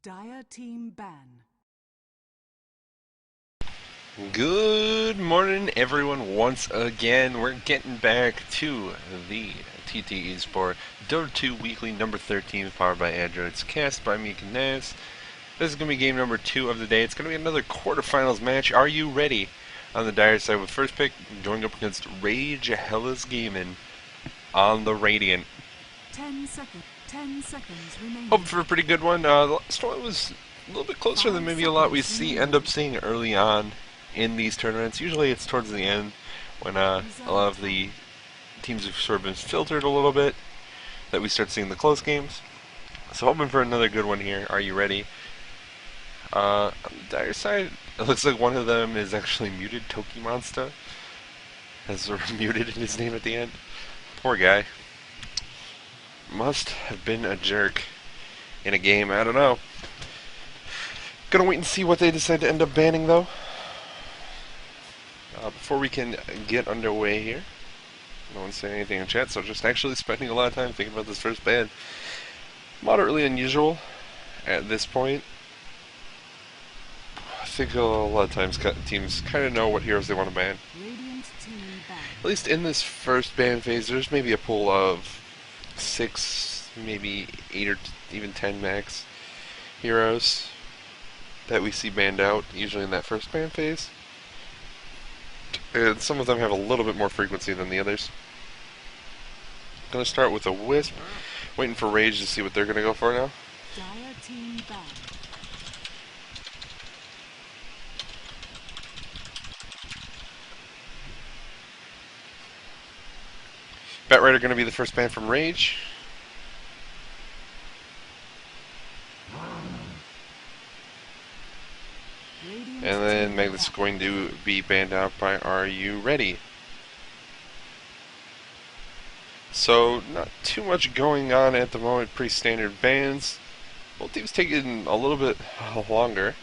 Dire team ban. Good morning, everyone. Once again, we're getting back to the TT eSport Dota 2 Weekly number 13, powered by Androids, cast by me, Naz. This is going to be game number 2 of the day. It's going to be another quarterfinals match. Are you ready? On the Dire side with first pick, going up against RaGe Hellas Gaming on the Radiant. 10 seconds remaining. Hope for a pretty good one. The last one was a little bit closer than maybe a lot we end up seeing early on in these tournaments. Usually it's towards the end when a lot of the teams have sort of been filtered a little bit that we start seeing the close games. So hoping for another good one here. Are you ready? On the Dire side, it looks like one of them is actually muted. Toki Monster has muted in his name at the end. Poor guy. Must have been a jerk in a game. I don't know. Gonna wait and see what they decide to end up banning, though. Before we can get underway here, no one's saying anything in chat, so just actually spending a lot of time thinking about this first ban. Moderately unusual at this point. I think a lot of times teams kind of know what heroes they want to ban. At least in this first ban phase, there's maybe a pool of 6, maybe 8 or even 10 max heroes that we see banned out, usually in that first ban phase. And some of them have a little bit more frequency than the others. Gonna start with a Wisp, waiting for RaGe to see what they're gonna go for now. Dire team ban. Batrider gonna be the first ban from RaGe. And then Magnet's going to be banned out by Are You Ready? So, not too much going on at the moment, pretty standard bans. Both teams taking a little bit longer.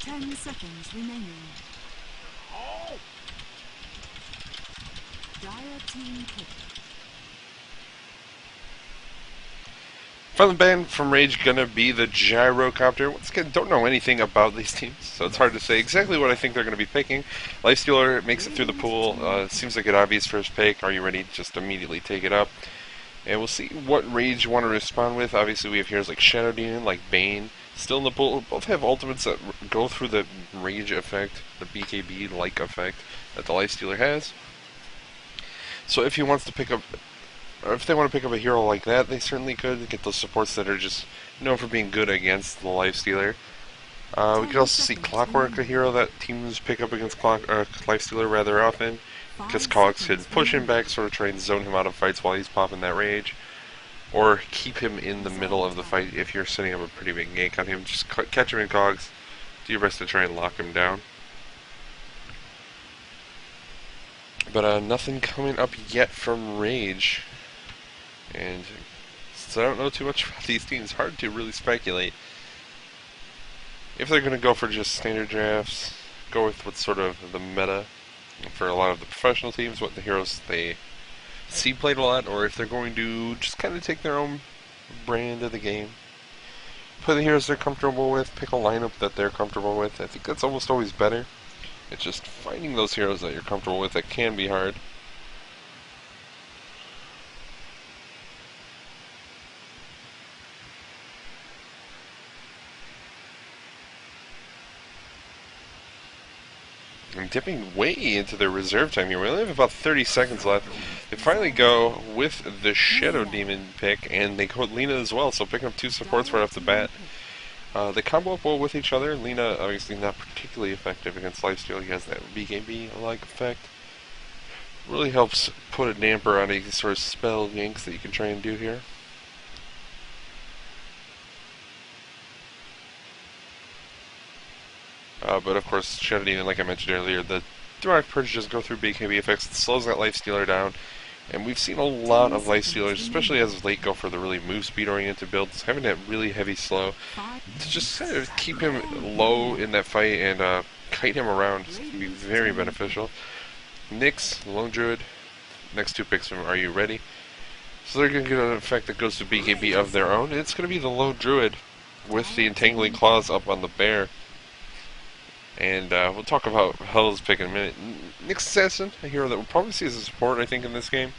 Ten seconds remaining. Dire team pick. Final ban from RaGe gonna be the Gyrocopter. Once again, don't know anything about these teams, so it's hard to say exactly what I think they're gonna be picking. Lifestealer makes it through the pool. Seems like an obvious first pick. Are you ready? Just immediately take it up. And we'll see what RaGe want to respond with. Obviously, we have heroes like Shadow Demon, like Bane, still in the pool. Both have ultimates that go through the RaGe effect, the BKB-like effect that the Lifestealer has. So if he wants to pick up, or if they want to pick up a hero like that, they certainly could get those supports that are just known for being good against the Lifestealer. We could also see Clockwork, a hero that teams pick up against Lifestealer rather often, because Cogs could push him back, sort of try and zone him out of fights while he's popping that RaGe, or keep him in the middle of the fight if you're setting up a pretty big gank on him. Just catch him in Cogs, do your best to try and lock him down. But nothing coming up yet from RaGe. And since I don't know too much about these teams, hard to really speculate. If they're going to go for just standard drafts, go with what's sort of the meta for a lot of the professional teams, what the heroes they see played a lot, or if they're going to just kind of take their own brand of the game. Play the heroes they're comfortable with, pick a lineup that they're comfortable with. I think that's almost always better. It's just finding those heroes that you're comfortable with that can be hard. I'm dipping way into their reserve time here. We only have about 30 seconds left. They finally go with the Shadow Demon pick, and they go with Lina as well, so picking up 2 supports right off the bat. They combo up well with each other. Lina obviously not particularly effective against Lifesteal. He has that BKB-like effect. Really helps put a damper on any sort of spell yanks that you can try and do here. But of course, Shadow Demon, like I mentioned earlier, the direct purges go through BKB effects. It slows that Lifestealer down. And we've seen a lot of Lifestealers, especially as of late, go for the really move speed oriented builds, having that really heavy slow to just kind of keep him low in that fight and kite him around is going to be very beneficial. Nyx, Lone Druid, next two picks from Are You Ready? So they're going to get an effect that goes to BKB of their own. And it's going to be the Lone Druid with the Entangling Claws up on the bear. And we'll talk about Hell's pick in a minute. Nyx Assassin, a hero that we'll probably see as a support, I think, in this game.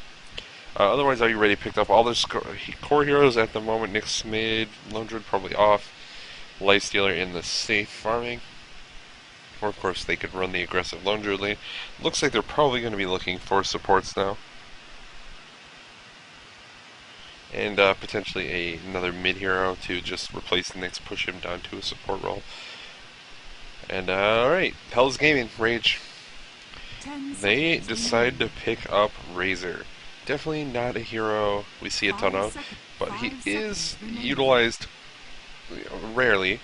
Otherwise, Are You Ready picked up all their core heroes at the moment. Nyx mid, Lone Druid probably off. Lifestealer in the safe farming. Or, of course, they could run the aggressive Lone Druid lane. Looks like they're probably going to be looking for supports now. And potentially another mid hero to just replace Nyx, push him down to a support role. And alright, Hell's Gaming, RaGe. They decide to pick up RaGe. Definitely not a hero we see a ton of, but he is utilized rarely,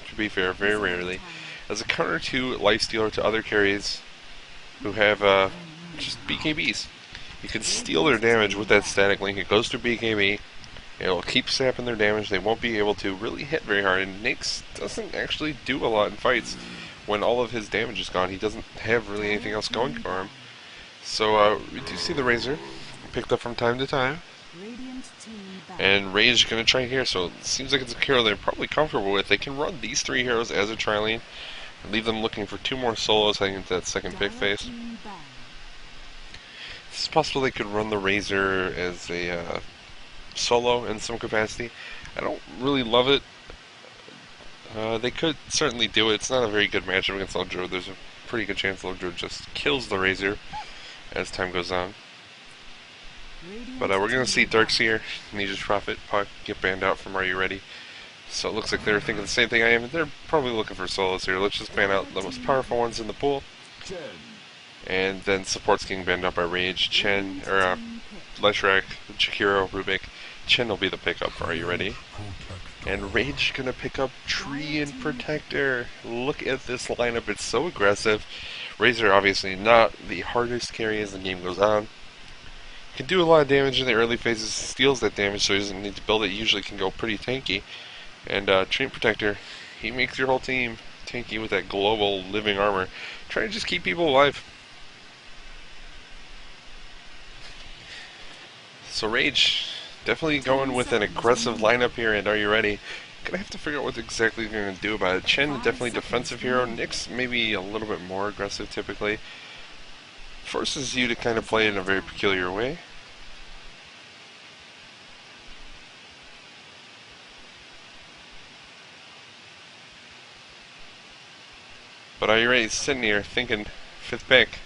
to be fair, very rarely, as a counter to Lifestealer to other carries who have just BKBs. You can steal their damage with that static link. It goes to BKB. It'll keep sapping their damage. They won't be able to really hit very hard. And Nyx doesn't actually do a lot in fights when all of his damage is gone. He doesn't have really anything else going for him. So we do see the RaGe picked up from time to time. And RaGe going to try here. So it seems like it's a hero they're probably comfortable with. They can run these three heroes as a tri-lane and leave them looking for two more solos heading into that second pick phase. It's possible they could run the RaGe as a solo in some capacity. I don't really love it. They could certainly do it. It's not a very good matchup against Lone Druid. There's a pretty good chance Lone Druid just kills the RaGe as time goes on. But we're going to see Darkseer, Nature's Prophet, Puck get banned out from Are You Ready? So it looks like they're thinking the same thing I am. They're probably looking for solos here. Let's just ban out the most powerful ones in the pool. And then support's getting banned out by RaGe, Chen, or Leshrac, Jakiro, Rubik. Chen will be the pickup for Are You Ready? And RaGe gonna pick up Tree and Protector. Look at this lineup, it's so aggressive. RaGe obviously not the hardest carry as the game goes on. Can do a lot of damage in the early phases, steals that damage so he doesn't need to build it, usually can go pretty tanky. And Tree and Protector, he makes your whole team tanky with that global living armor. Trying to just keep people alive. So RaGe definitely going with an aggressive lineup here, and Are You Ready? Gonna have to figure out what exactly they're gonna do about it. Chen, definitely defensive hero. Nyx, maybe a little bit more aggressive typically. Forces you to kind of play in a very peculiar way. But Are You Ready? Sitting here thinking, fifth pick.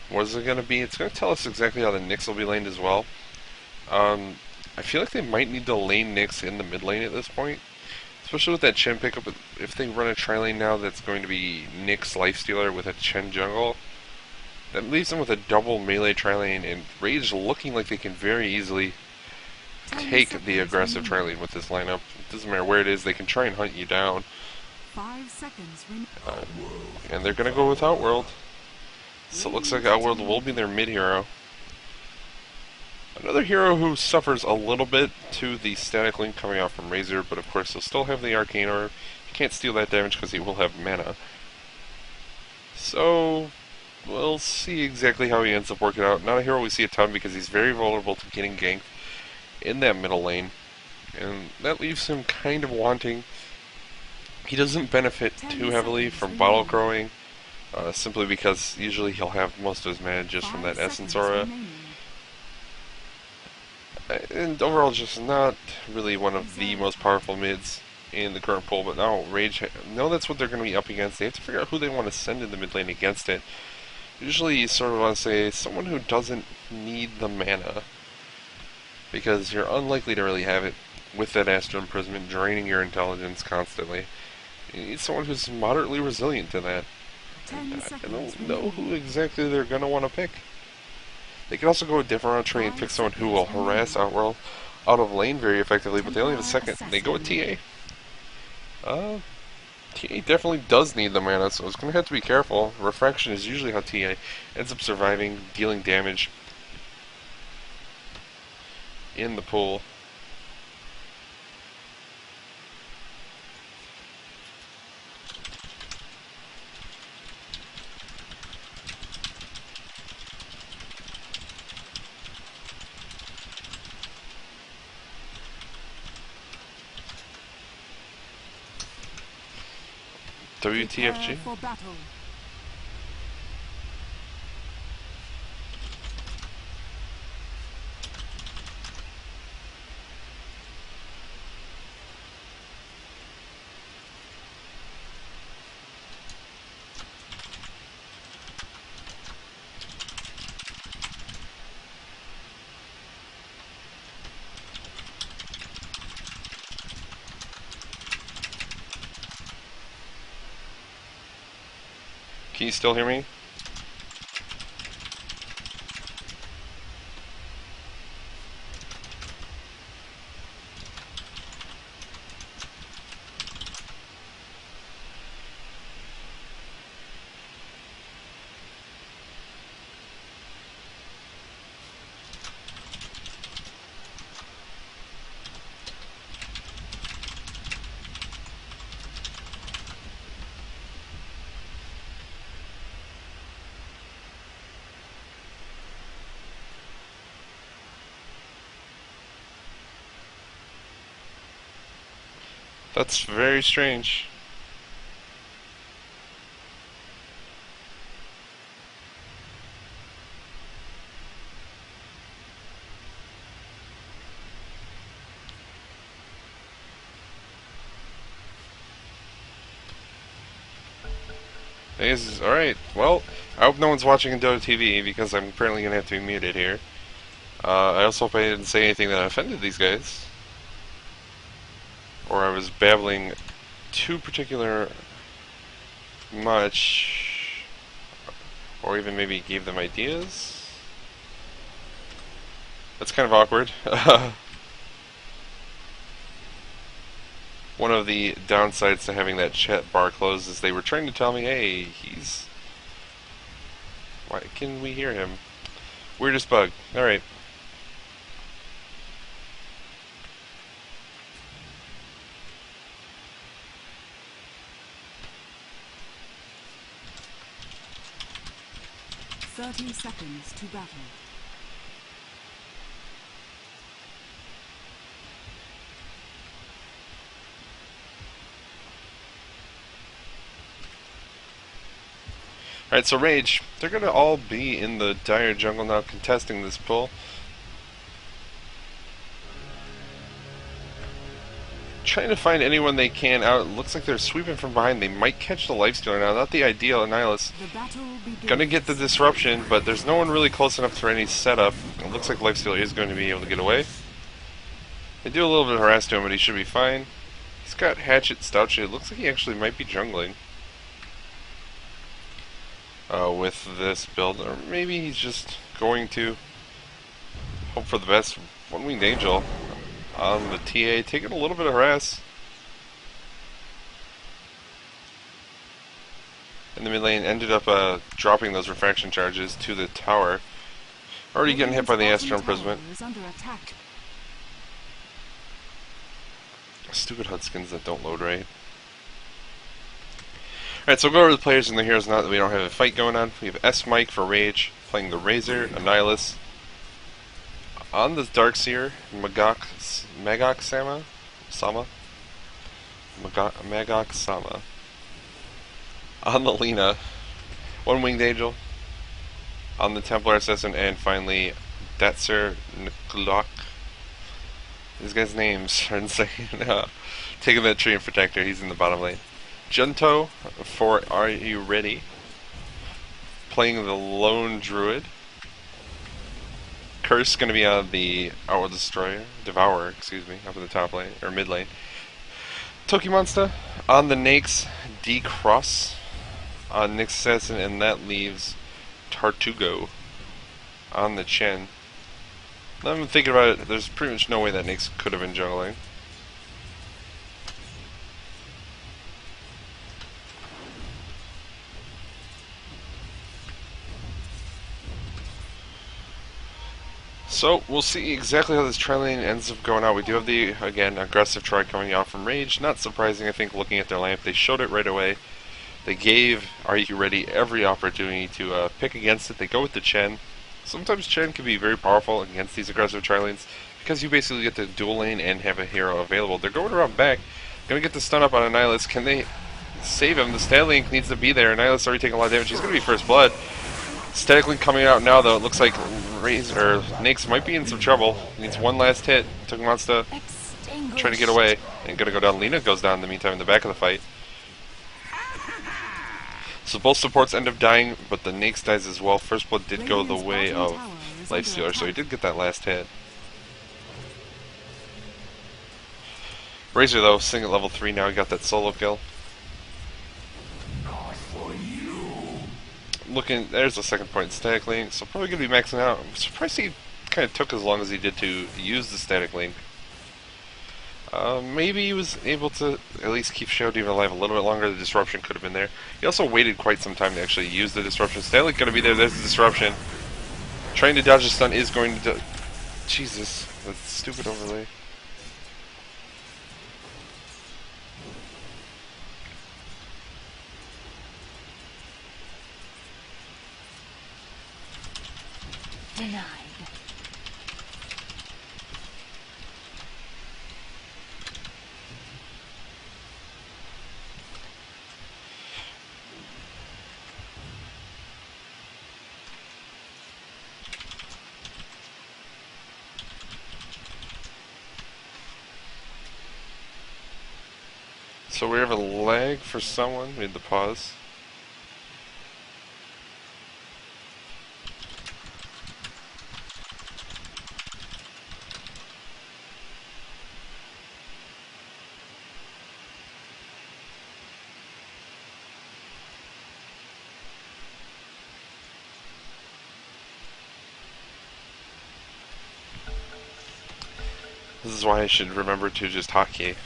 What is it gonna be? It's gonna tell us exactly how the Nyx will be laned as well. I feel like they might need to lane Nyx in the mid lane at this point. Especially with that Chen pickup. If they run a tri-lane now that's going to be Nyx Lifestealer with a Chen jungle, that leaves them with a double melee tri-lane, and RaGe looking like they can very easily take the aggressive tri-lane with this lineup. It doesn't matter where it is, they can try and hunt you down. 5 seconds And they're going to go with Outworld. So it looks like Outworld will be their mid hero. Another hero who suffers a little bit to the static link coming out from RaGe, but of course he'll still have the Arcane Orb. He can't steal that damage because he will have mana. So we'll see exactly how he ends up working out. Not a hero we see a ton because he's very vulnerable to getting ganked in that middle lane. And that leaves him kind of wanting. He doesn't benefit too heavily from bottle growing, simply because usually he'll have most of his mana just from that Essence Aura. And overall, just not really one of the most powerful mids in the current pool. But now RaGe, know that's what they're going to be up against. They have to figure out who they want to send in the mid lane against it. Usually, you sort of want to say someone who doesn't need the mana, because you're unlikely to really have it with that Astral Imprisonment draining your intelligence constantly. You need someone who's moderately resilient to that. And I don't know who exactly they're going to want to pick. They could also go a different route tree and pick someone who will harass Outworld out of lane very effectively, but they only have a second. They go with TA. TA definitely does need the mana, so it's going to have to be careful. Refraction is usually how TA ends up surviving, dealing damage in the pool. Prepare WTFG? for battle. Can you still hear me? That's very strange. Alright, well, I hope no one's watching in Dota TV because I'm apparently going to have to be muted here. I also hope I didn't say anything that offended these guys. Or I was babbling too particular much. Or even maybe gave them ideas. That's kind of awkward. One of the downsides to having that chat bar closed is they were trying to tell me, hey, he's... Why can we hear him? Weirdest bug. Alright. Thirty seconds to battle. Alright, so RaGe, they're going to all be in the dire jungle now contesting this pull. Trying to find anyone they can out. It looks like they're sweeping from behind. They might catch the lifestealer now. Not the ideal. Annihilus gonna get the disruption, but there's no one really close enough for any setup. It looks like lifestealer is going to be able to get away. They do a little bit of harass to him, but he should be fine. He's got Hatchet, Stout Shade. It looks like he actually might be jungling with this build, or maybe he's just going to hope for the best. One Winged Angel on the TA, taking a little bit of harass. In the mid lane, ended up dropping those refraction charges to the tower. Already getting hit by the Astral Imprisonment. Stupid HUD skins that don't load right. Alright, so we'll go over the players and the heroes now that we don't have a fight going on. We have S Mike for RaGe, playing the Razor, Annihilus. On the Darkseer, Magok Sama? Magok Sama. On the Lina, One Winged Angel. On the Templar Assassin, and finally, Datser Nklok. These guys' names are insane. Taking that tree and protector, he's in the bottom lane. Junto for Are You Ready? Playing the Lone Druid. Curse going to be on the Devourer, excuse me, up in the top lane, or mid lane. Tokimonsta on the Nyx, D-Cross on Nyx Assassin, and that leaves Tartugo on the Chen. Now I'm thinking about it, there's pretty much no way that Nyx could have been jungling. So, we'll see exactly how this tri-lane ends up going out. We do have the, again, aggressive try coming out from RaGe. Not surprising, I think, looking at their lineup. They showed it right away. They gave Are You Ready every opportunity to pick against it. They go with the Chen. Sometimes Chen can be very powerful against these aggressive tri-lanes because you basically get the dual lane and have a hero available. They're going around back. Going to get the stun up on Annihilus. Can they save him. The Static Link needs to be there. Nihilus already taking a lot of damage. He's going to be first blood. Static Link coming out now, though. It looks like Nyx might be in some trouble. He needs one last hit. Took Monster trying to get away. And going to go down. Lina goes down in the meantime in the back of the fight. So both supports end up dying, but the Nyx dies as well. First blood did go the way of Lifestealer, so he did get that last hit. RaGe, though, sitting at level 3 now. He got that solo kill. Looking, there's the second point, Static Link. So probably going to be maxing out. I'm surprised he kind of took as long as he did to use the Static Link. Maybe he was able to at least keep Shadow Demon alive a little bit longer. The disruption could have been there. He also waited quite some time to actually use the disruption. Static Link going to be there. There's the disruption. Trying to dodge the stun is going to... Jesus, that stupid overlay. Denied. So we have a lag for someone. We had the pause. This is why I should remember to just hotkey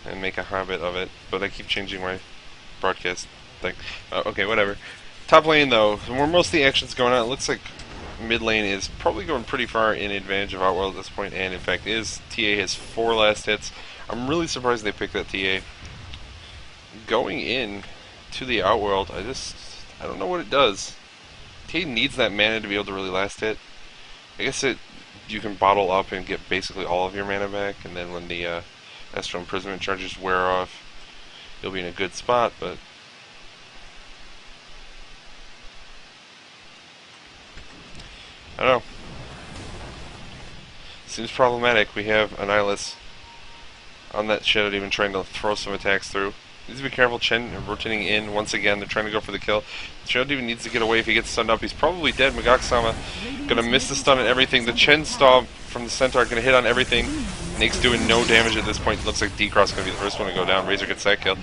and make a habit of it, but I keep changing my broadcast thing. Okay, whatever. Top lane, though, where most of the action's going on, it looks like mid lane is probably going pretty far in advantage of Outworld at this point, and in fact is. TA has 4 last hits. I'm really surprised they picked that TA. Going in to the Outworld, I don't know what it does. TA needs that mana to be able to really last hit. I guess you can bottle up and get basically all of your mana back, and then when the Astral Imprisonment charges wear off, you'll be in a good spot, but I don't know. Seems problematic. We have Nihilus on that Shadow Demon trying to throw some attacks through. Needs to be careful. Chen rotating in once again. They're trying to go for the kill. Shadow Demon needs to get away. If he gets stunned up, he's probably dead. Magok-sama gonna miss the stun and everything. The Chen stomp from the Centaur gonna hit on everything. Nyx doing no damage at this point. Looks like D-Cross gonna be the first one to go down. Razor gets that kill.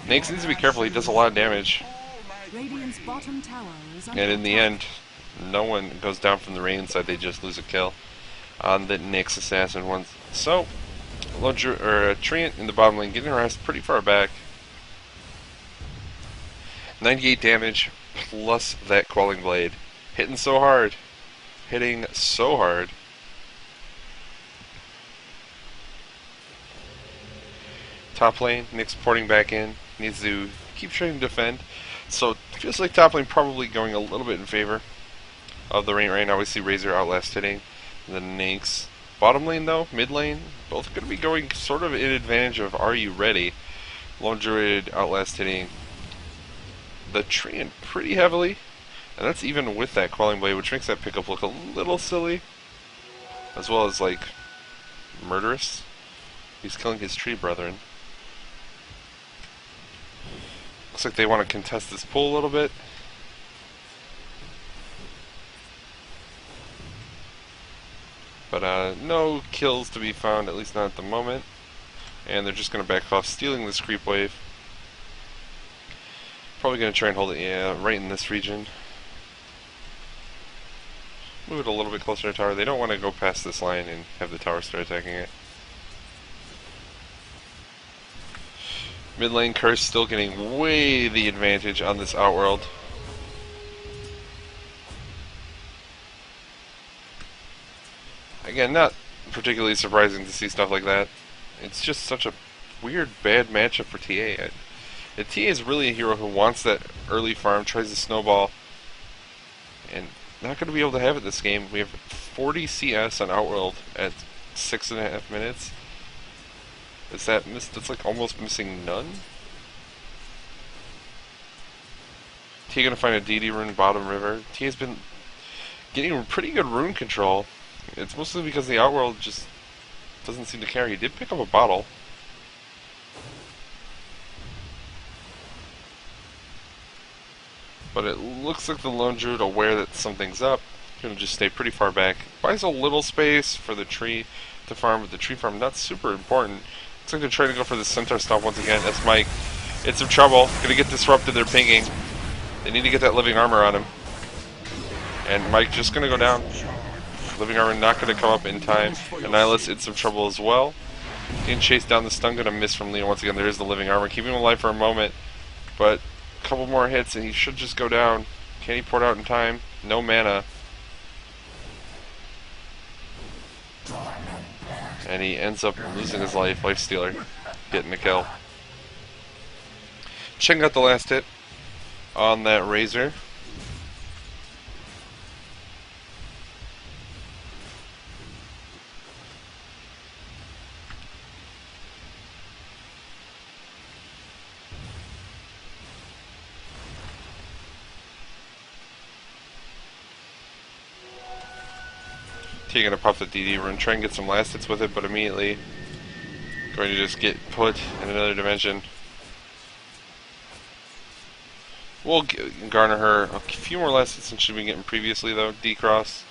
Nyx needs to be careful. He does a lot of damage. And in the end, no one goes down from the Radiant side. They just lose a kill on the Nyx assassin one. So, Treant in the bottom lane getting harassed pretty far back. 98 damage plus that Quelling Blade. Hitting so hard. Hitting so hard. Top lane, Nyx porting back in. Needs to keep trying to defend. So, it feels like top lane probably going a little bit in favor of the Radiant right now. We see Razor outlast hitting the Nyx. Bottom lane though, mid lane, both going to be going sort of in advantage of Are You Ready? Lone Druid outlast hitting the Treant pretty heavily, and that's even with that Quelling Blade, which makes that pickup look a little silly, as well as like murderous. He's killing his tree brethren. Looks like they want to contest this pool a little bit. But no kills to be found, at least not at the moment. And they're just going to back off, stealing this creep wave. Probably going to try and hold it, yeah, right in this region. Move it a little bit closer to the tower. They don't want to go past this line and have the tower start attacking it. Mid lane Curse still getting way the advantage on this Outworld. Again, not particularly surprising to see stuff like that. It's just such a weird, bad matchup for TA. TA is really a hero who wants that early farm, tries to snowball, and not going to be able to have it this game. We have 40 CS on Outworld at 6.5 minutes. That's like almost missing none. T gonna find a DD rune bottom river. T has been getting pretty good rune control. It's mostly because the Outworld just doesn't seem to care. He did pick up a bottle. But it looks like the Lone Druid, aware that something's up, gonna just stay pretty far back. Buys a little space for the tree to farm, but the tree farm not super important. Looks like they're trying to go for the Centaur stop once again. That's Mike. In some trouble. Gonna get disrupted. They're pinging. They need to get that living armor on him. And Mike just gonna go down. Living armor not gonna come up in time. Annihilus in some trouble as well. Getting chased down. The stun gonna miss from Leon once again. There is the living armor. Keeping him alive for a moment. But a couple more hits and he should just go down. Can he port out in time? No mana. And he ends up losing his life. Life Stealer getting the kill. Chen got the last hit on that Razor. T gonna pop the DD rune, try and get some last hits with it, but immediately going to just get put in another dimension. We'll garner her a few more last hits than she'd been getting previously, though. D-Cross.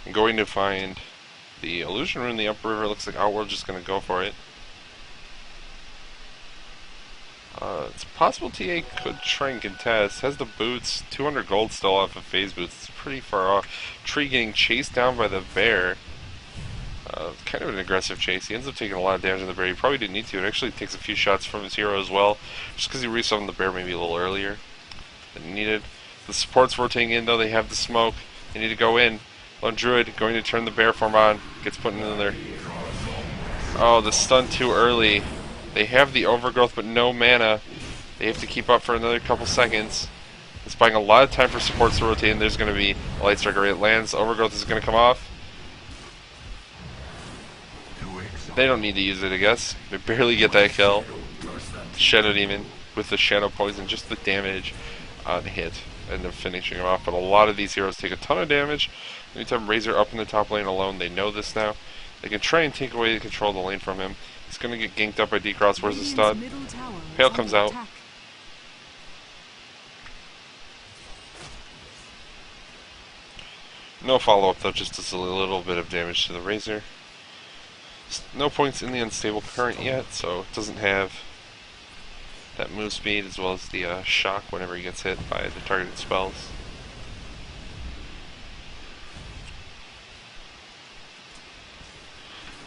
I'm going to find the illusion rune in the upriver. Looks like Outworld just gonna go for it. It's possible TA could try and contest. Has the boots, 200 gold still off of phase boots. It's pretty far off. Tree getting chased down by the bear. Kind of an aggressive chase. He ends up taking a lot of damage on the bear. He probably didn't need to. It actually takes a few shots from his hero as well. Just because he resummoned the bear maybe a little earlier than needed. The support's rotating in though. They have the smoke. They need to go in. Lone Druid going to turn the bear form on. Gets put in there. Oh, the stun too early. They have the overgrowth but no mana. They have to keep up for another couple seconds. It's buying a lot of time for supports to rotate, and there's going to be a Light Striker. It lands. Overgrowth is going to come off. They don't need to use it, I guess. They barely get that kill. Shadow Demon with the Shadow Poison, just the damage on hit, end up finishing him off. But a lot of these heroes take a ton of damage. Anytime Razor up in the top lane alone, they know this now. They can try and take away the control of the lane from him. He's going to get ganked up by D-Cross. Where's the stud? Pale comes out. No follow-up though, just does a little bit of damage to the Razor. No points in the unstable current yet, so it doesn't have that move speed as well as the shock whenever he gets hit by the targeted spells.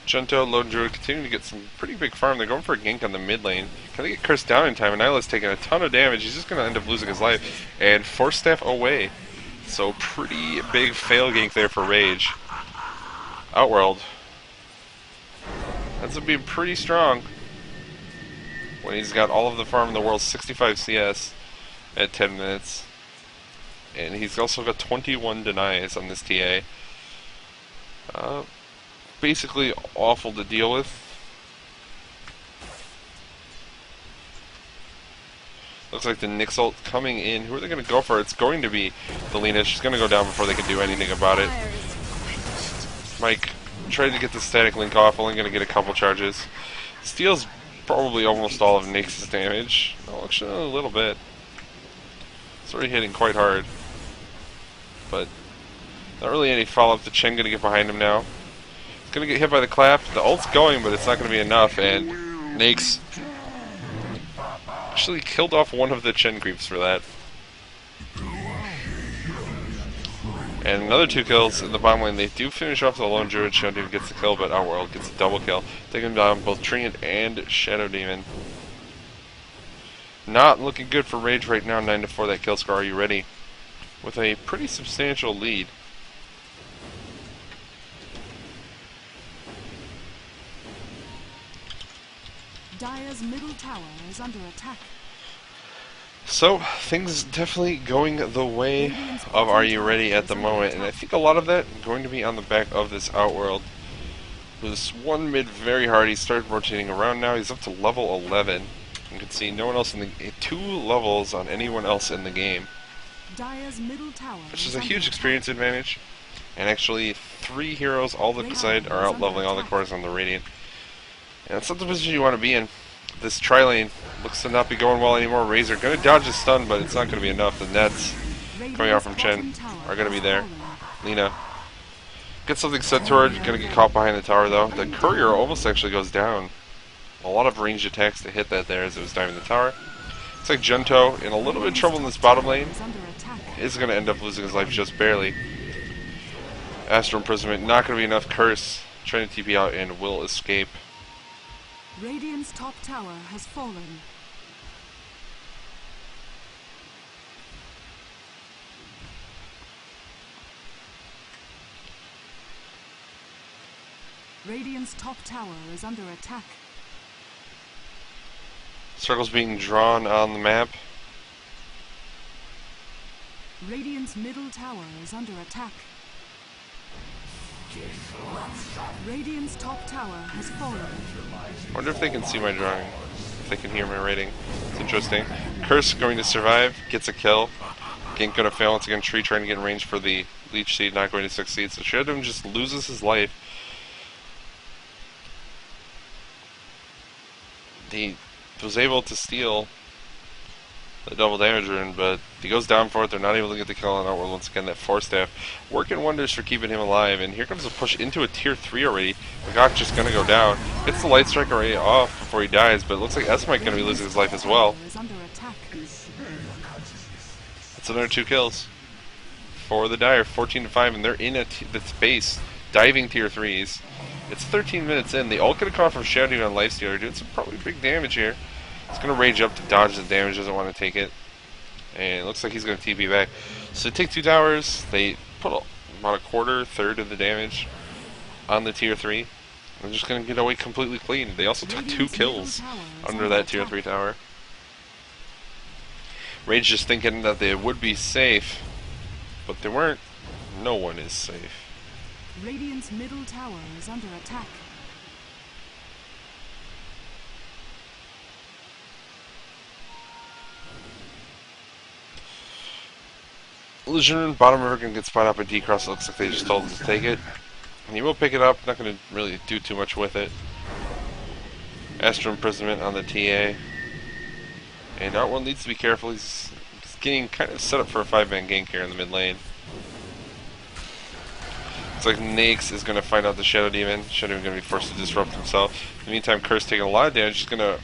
Junto, Lone Druid continuing to get some pretty big farm. They're going for a gank on the mid lane. Can they get cursed down in time? And Nyla's taking a ton of damage. He's just going to end up losing his life. And Force Staff away. So pretty big fail gank there for RaGe. Outworld ends up being pretty strong when he's got all of the farm in the world, 65 CS at 10 minutes. And he's also got 21 denies on this TA. Basically awful to deal with. Looks like the Nyx ult coming in. Who are they going to go for? It's going to be the Lena. She's going to go down before they can do anything about it. Mike tried to get the static link off, only going to get a couple charges. Steals probably almost all of Nyx's damage. Oh, actually a little bit. It's already hitting quite hard. But not really any follow-up. The Chen going to get behind him now. He's going to get hit by the clap. The ult's going, but it's not going to be enough. And Nyx actually killed off one of the Chen creeps for that. And another 2 kills in the bottom lane. They do finish off the Lone Druid. Shadow Demon gets the kill, but Outworld gets a double kill, taking down both Treant and Shadow Demon. Not looking good for RaGe right now. 9-4 that kill score. Are you ready? With a pretty substantial lead. Dire's middle tower is under attack. So, things definitely going the way of Are You Ready at the moment, and I think a lot of that going to be on the back of this Outworld. Who's one mid very hard. He started rotating around now. He's up to level 11. You can see no one else in the 2 levels on anyone else in the game, Dire's middle tower which is a huge experience advantage. And actually, 3 heroes all the side are out leveling all the cores on the Radiant. And that's not the position you want to be in. This tri-lane looks to not be going well anymore. RaGe going to dodge his stun, but it's not going to be enough. The nets coming out from Chen are going to be there. Lina gets something set to her. Going to get caught behind the tower, though. The courier almost actually goes down. A lot of ranged attacks to hit that there as it was diving the tower. Looks like Gento in a little bit of trouble in this bottom lane. Is going to end up losing his life just barely. Astral Imprisonment, not going to be enough. Curse, trying to TP out and will escape. Radiant's top tower has fallen. Radiant's top tower is under attack. Circles being drawn on the map. Radiant's middle tower is under attack. Radiant's top tower has fallen. Wonder if they can see my drawing. If they can hear my rating. It's interesting. Curse going to survive. Gets a kill. Gink going to fail once again. Tree trying to get in range for the Leech Seed. Not going to succeed. So Shadow just loses his life. He was able to steal the double damage rune, but he goes down for it. They're not able to get the kill on Outworld once again. That Force Staff working wonders for keeping him alive. And here comes a push into a tier 3 already. Magok just going to go down. Gets the Light Strike already off before he dies, but it looks like Esmite going to be losing his life as well. That's another 2 kills for the Dire. 14-5, and they're in the space, diving tier 3s. It's 13 minutes in. The ult could have caught from Shadow on Lifestealer, doing some probably big damage here. He's going to rage up to dodge the damage, doesn't want to take it. And it looks like he's going to TP back. So they take 2 towers. They put about a quarter, third of the damage on the tier 3. They're just going to get away completely clean. They also took 2 kills under that tier 3 tower. RaGe just thinking that they would be safe, but they weren't. No one is safe. Radiant's middle tower is under attack. Legion bottom river can get spot up and decross. It looks like they just told him to take it. And he will pick it up, not going to really do too much with it. Astral Imprisonment on the TA. And Outworld needs to be careful. He's getting kind of set up for a 5-man gank here in the mid lane. Looks like Naix is going to find out the Shadow Demon. Shadow Demon going to be forced to disrupt himself. In the meantime, Curse taking a lot of damage. He's going to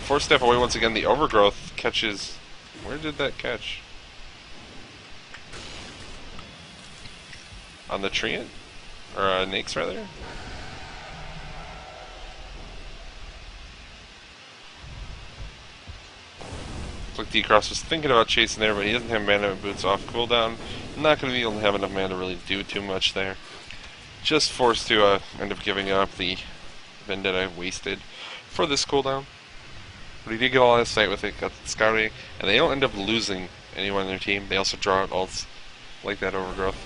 Force Staff away once again. The Overgrowth catches... Where did that catch? On the Treant? Or Naix, rather? Looks like D-Cross was thinking about chasing there, but he doesn't have mana boots off cooldown. Not going to be able to have enough mana to really do too much there. Just forced to end up giving up the Vendetta wasted for this cooldown. But he did get all his sight with it, got the scouting, and they don't end up losing anyone on their team. They also draw out ults like that Overgrowth.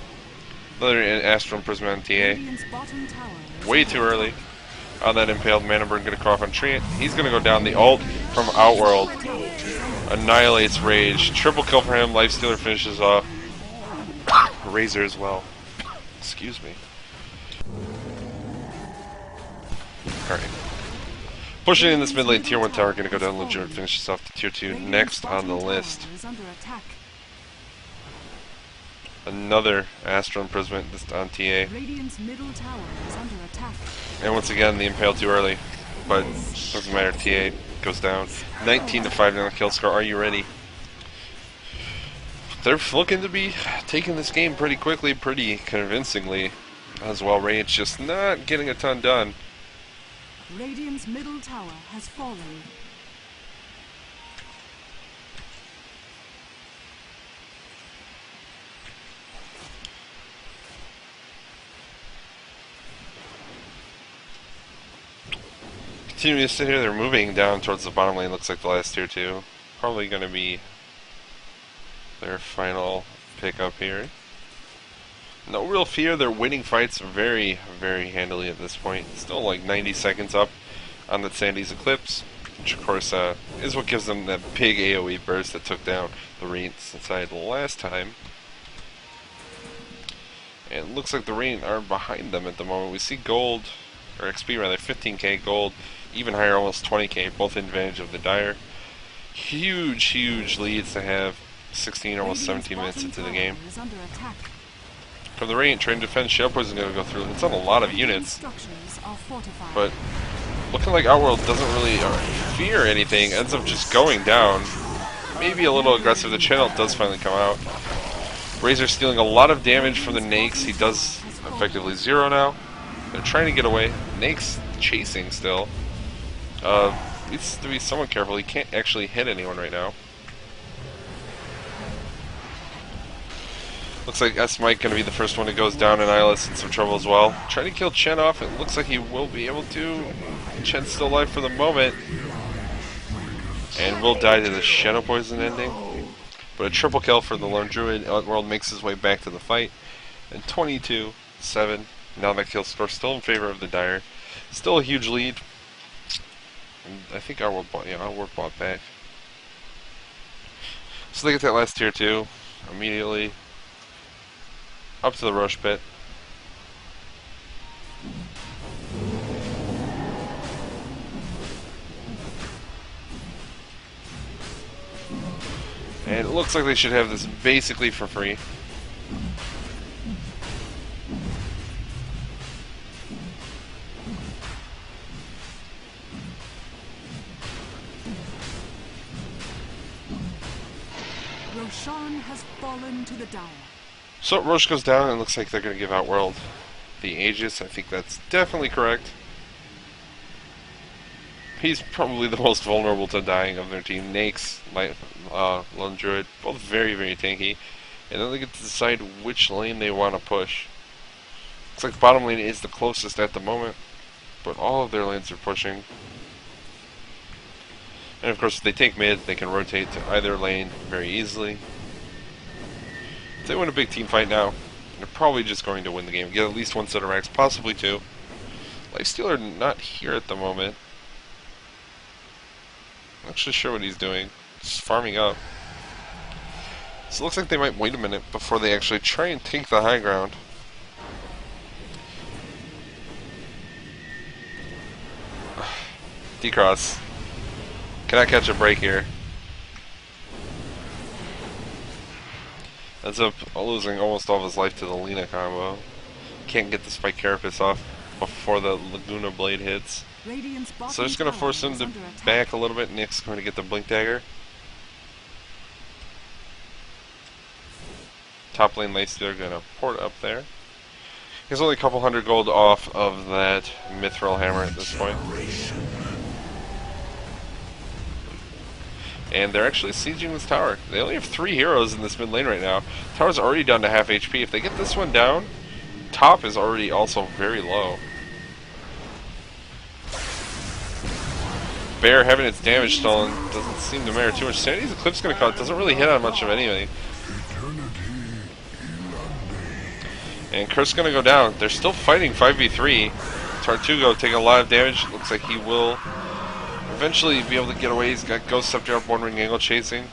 Another Astral Imprisonment on TA. Way too early on that Impaled. Mana Burn going to cough on Treant. He's going to go down. The ult from Outworld annihilates RaGe. Triple kill for him. Lifestealer finishes off. Razor as well. Excuse me. Alright. Pushing in this mid lane, tier 1 tower going to go down. Legitimate finishes off to tier 2. Next on the list. Another Astral Imprisonment, this on TA. Radiant's middle tower is under attack. And once again, the Impale too early. But doesn't matter, TA goes down. 19-5 now kill score. Are you ready? They're looking to be taking this game pretty quickly, pretty convincingly as well. RaGe just not getting a ton done. Radiant's middle tower has fallen. Continuing to sit here, they're moving down towards the bottom lane. Looks like the last tier 2. Probably going to be their final pickup here. No real fear. They're winning fights very, very handily at this point. Still like 90 seconds up on the Sandy's Eclipse. which of course is what gives them that big AoE burst that took down the Reints inside last time. And it looks like the Reign are behind them at the moment. We see gold, or XP rather, 15k gold, even higher, almost 20k, both in advantage of the Dire. Huge, huge leads to have 16, almost 17 minutes into the game. From the Reign, trying to defend, Shadow Poison is going to go through. It's on a lot of units, but looking like Outworld doesn't really fear anything, ends up just going down. Maybe a little aggressive. The channel does finally come out. RaGe stealing a lot of damage from the Nakes. He does effectively 0 now. They're trying to get away. Nake's chasing still. Needs to be somewhat careful. He can't actually hit anyone right now. Looks like S-Mike going to be the first one that goes down, and Eyeless in some trouble as well. Trying to kill Chen off. It looks like he will be able to. Chen's still alive for the moment. And will die to the Shadow Poison ending. But a triple kill for the Lone Druid. Outworld makes his way back to the fight. And 22-7. Now that kill score still in favor of the Dire. Still a huge lead. And I think Outworld bought back. So they get that last tier 2 immediately. Up to the Rush Pit. And it looks like they should have this basically for free. Roshan has fallen to the Dire. So Roche goes down, and it looks like they're going to give Outworld the Aegis. I think that's definitely correct. He's probably the most vulnerable to dying of their team. Nakes, Lone Druid, both very, very tanky. And then they get to decide which lane they want to push. Looks like bottom lane is the closest at the moment, but all of their lanes are pushing. And of course, if they take mid, they can rotate to either lane very easily. If they win a big team fight now, they're probably just going to win the game. Get at least one set of racks, possibly two. Lifestealer not here at the moment. Not actually sure what he's doing. Just farming up. So it looks like they might wait a minute before they actually try and take the high ground. D-Cross. Cannot catch a break here. Ends up losing almost all of his life to the Lina combo. Can't get the Spike Carapace off before the Laguna Blade hits. So just going to force him to back a little bit. Nick's going to get the Blink Dagger. Top lane Lifestealer going to port up there. He's only a couple hundred gold off of that Mithril Hammer at this point. And they're actually sieging this tower. They only have 3 heroes in this mid lane right now. Tower's already down to half HP. If they get this one down, top is already also very low. Bear having its damage stolen doesn't seem to matter too much. Sanity's Eclipse going to cause doesn't really hit on much of anything. And Curse going to go down. They're still fighting 5v3. Tartugo taking a lot of damage. Looks like he will eventually be able to get away. He's got Ghost Scepter up, One Ring Angle chasing.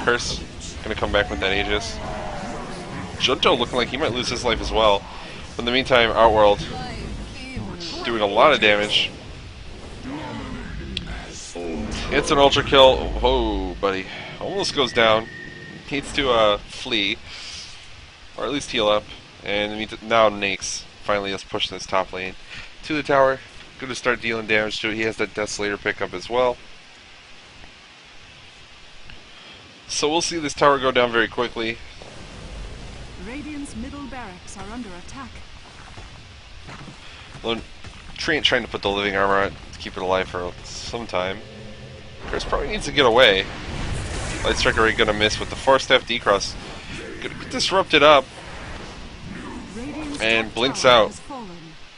Curse going to come back with that Aegis. Junto looking like he might lose his life as well. But in the meantime, Outworld doing a lot of damage. It's an ultra kill. Whoa, buddy. Almost goes down. Needs to flee. Or at least heal up. And now Nakes finally has pushed this top lane to the tower. Going to start dealing damage to it. He has that Death Slayer pickup as well. So we'll see this tower go down very quickly. Radiant's middle barracks are under attack. Treant trying to put the living armor on to keep it alive for some time. Chris probably needs to get away. Light Striker already going to miss with the Force Staff D-Cross. Going to get disrupted up. And blinks out.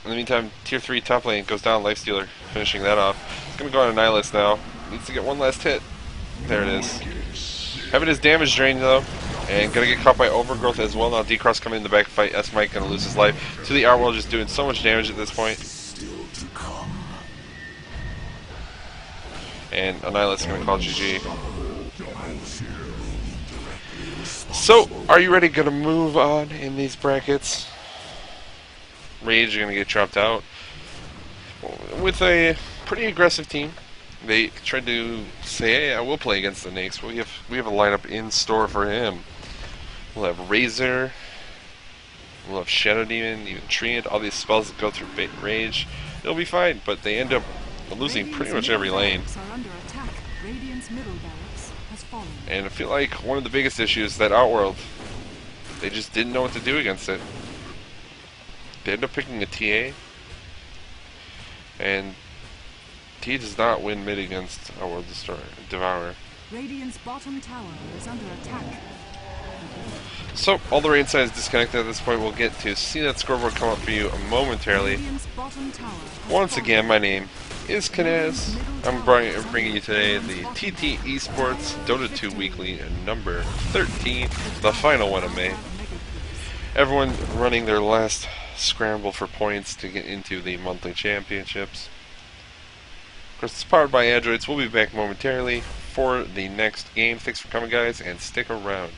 In the meantime, tier 3 top lane goes down, Lifestealer finishing that off. He's going to go on Annihilus now. Needs to get one last hit. There it is. Having his damage drained though. And going to get caught by Overgrowth as well. Now D-Cross coming in the back fight. S-Mike going to lose his life to the Outworld, just doing so much damage at this point. And Annihilate's going to call GG. So, are you ready to move on in these brackets? RaGe are going to get dropped out with a pretty aggressive team. They tried to say, "Hey, I will play against the Nakes." Well, we have a lineup in store for him. We'll have Razor, we'll have Shadow Demon, even Treant. All these spells that go through RaGe, it'll be fine. But they end up losing pretty much every lane. And I feel like one of the biggest issues is that Outworld, they just didn't know what to do against it. They end up picking a TA, and T does not win mid against Outworld Devourer. Radiant's bottom tower is under attack. So, all the raid side is disconnected at this point. We'll get to see that scoreboard come up for you momentarily. Once again, my name is Kinez. I'm bringing you today the TT eSports Dota 2 Weekly number 13, the final one of May. Everyone running their last scramble for points to get into the monthly championships. Of course, it's powered by Androids. We'll be back momentarily for the next game. Thanks for coming, guys, and stick around.